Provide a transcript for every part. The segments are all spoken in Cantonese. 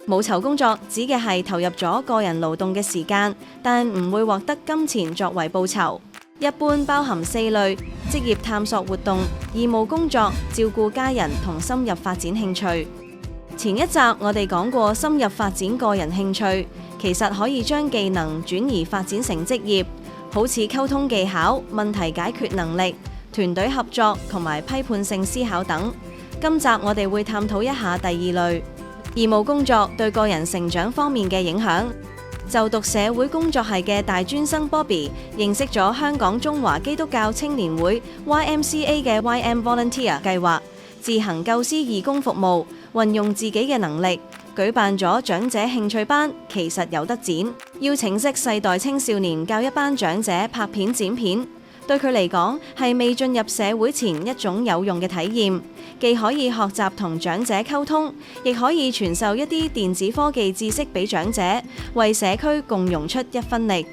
無酬工作指嘅係投入咗個人勞動嘅時間，但唔會獲得金錢作為報酬。一般包含4類：職業探索活動、義務工作、照顧家人同深入發展興趣。前一集我哋講過深入發展個人興趣，其實可以將技能轉移發展成職業，好似溝通技巧、問題解決能力、團隊合作同埋批判性思考等。今集我哋會探討一下第2類。義務工作對個人成長方面嘅影響。就讀社會工作系嘅大專生 Bobby 認識咗香港中華基督教青年會 YMCA 嘅 YM Volunteer 計劃，自行構思義工服務，運用自己嘅能力，舉辦咗長者興趣班，其實有得展，邀請識世代青少年教一班長者拍片剪片。對佢嚟講係未進入社會前一種有用嘅體驗，既可以學習同長者溝通，亦可以傳授一啲電子科技知識俾長者，為社區共融出一分力。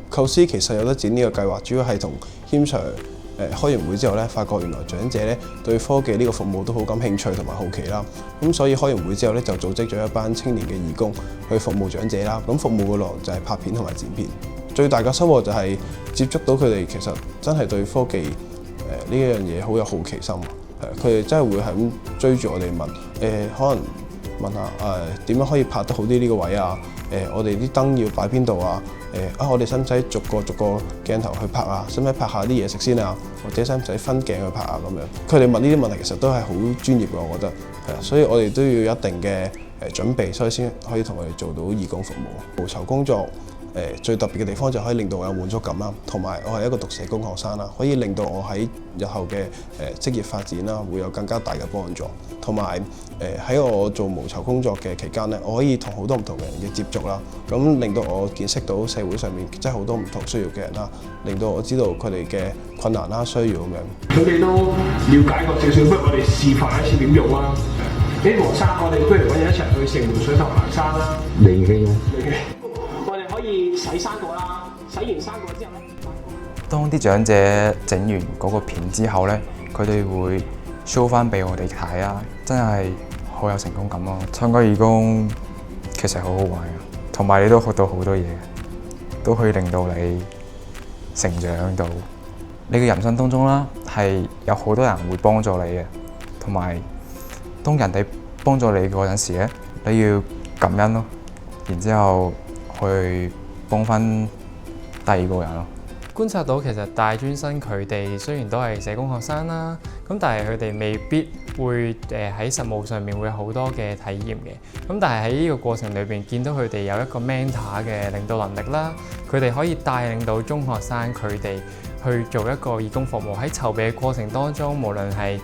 構思其實有得展呢個計劃，主要係同謙 Sir 開完會之後咧，發覺原來長者咧對科技呢個服務都好感興趣同埋好奇啦。咁所以開完會之後咧，就組織咗一班青年嘅義工去服務長者啦。咁服務嘅內容就係拍片同埋剪片。最大嘅收穫就係接觸到佢哋，其實真係對科技呢一樣嘢好有好奇心。佢哋真係會係咁追住我哋問，可能問下點樣可以拍得好啲呢個位啊？我哋啲燈要擺邊度啊？我哋使唔使逐個鏡頭去拍啊？使唔使拍下啲嘢食先啊？或者使唔使分鏡去拍啊？咁樣佢哋問呢啲問題其實都係好專業嘅，我覺得係啊，所以我哋都要有一定嘅準備，所以先可以同佢哋做到義工服務。無酬工作最特別嘅地方就可以令到我有滿足感啦，同埋我係一個讀社工學生啦，可以令到我喺日後嘅職業發展啦，會有更加大嘅幫助。同埋喺我做無酬工作嘅期間咧，我可以同好多唔同嘅人嘅接觸啦，咁令到我見識到社會上面真係好多唔同需要嘅人啦，令到我知道佢哋嘅困難啦、需要咁樣。佢哋都了解過少少，不如我哋示範一次點用啦。黃生，我哋不如揾日一齊去城門水塘行山啦。離氣啊！我哋可以洗生果啦，洗完生果之後咧，當啲長者整完嗰個片之後咧，佢哋會 show 翻俾我哋睇啊，真係好有成功感咯！參加義工其實好好玩嘅，同埋你都學到好多嘢，都可以令到你成長到你嘅人生當中啦，係有好多人會幫助你嘅，同埋當人哋幫助你嗰陣時咧，你要感恩咯，然之後去幫翻第二個人咯。觀察到其實大專生佢哋雖然都係社工學生啦，咁但係佢哋未必會喺實務上面會有好多嘅體驗嘅。咁但係喺呢個過程裏邊，見到佢哋有一個 mentor 嘅領導能力啦，佢哋可以帶領到中學生佢哋去做一個義工服務。喺籌備嘅過程當中，無論係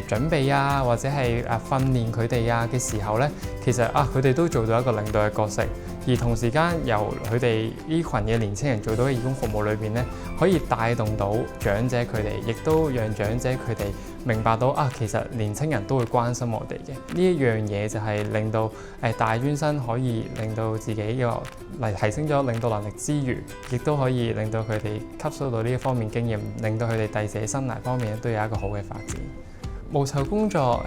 準備啊，或者係訓練佢哋啊嘅時候咧，其實佢哋都做到一個領導嘅角色。而同時間由佢哋呢群嘅年輕人做到嘅義工服務裏邊咧，可以帶動到長者佢哋，亦都讓長者佢哋明白到其實年輕人都會關心我哋嘅。呢一樣嘢就係令到大專生可以令到自己嘅提升咗領導能力之餘，亦都可以令到佢哋吸收到呢一方面經驗，令到佢哋第時生涯方面都有一個好嘅發展。無酬工作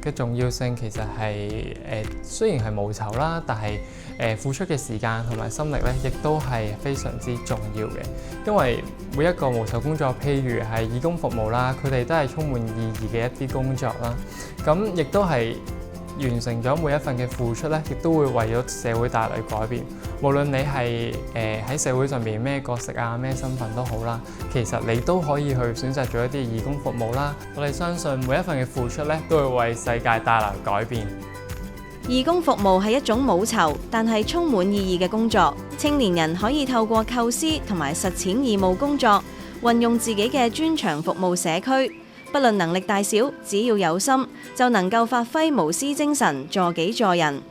嘅重要性其實係雖然係無酬啦，但係付出嘅時間同埋心力咧，亦都係非常之重要嘅。因為每一個無酬工作，譬如係義工服務啦，佢哋都係充滿意義嘅一啲工作啦。咁亦都係完成咗每一份嘅付出咧，亦都會為咗社會帶來改變。無論你係喺社會上面咩角色啊、咩身份都好啦，其實你都可以去選擇做一啲義工服務啦。我哋相信每一份嘅付出咧，都會為世界帶來改變。義工服務係一種冇酬但係充滿意義嘅工作。青年人可以透過構思同埋實踐義務工作，運用自己嘅專長服務社區。不論能力大小，只要有心，就能夠發揮無私精神，助己助人。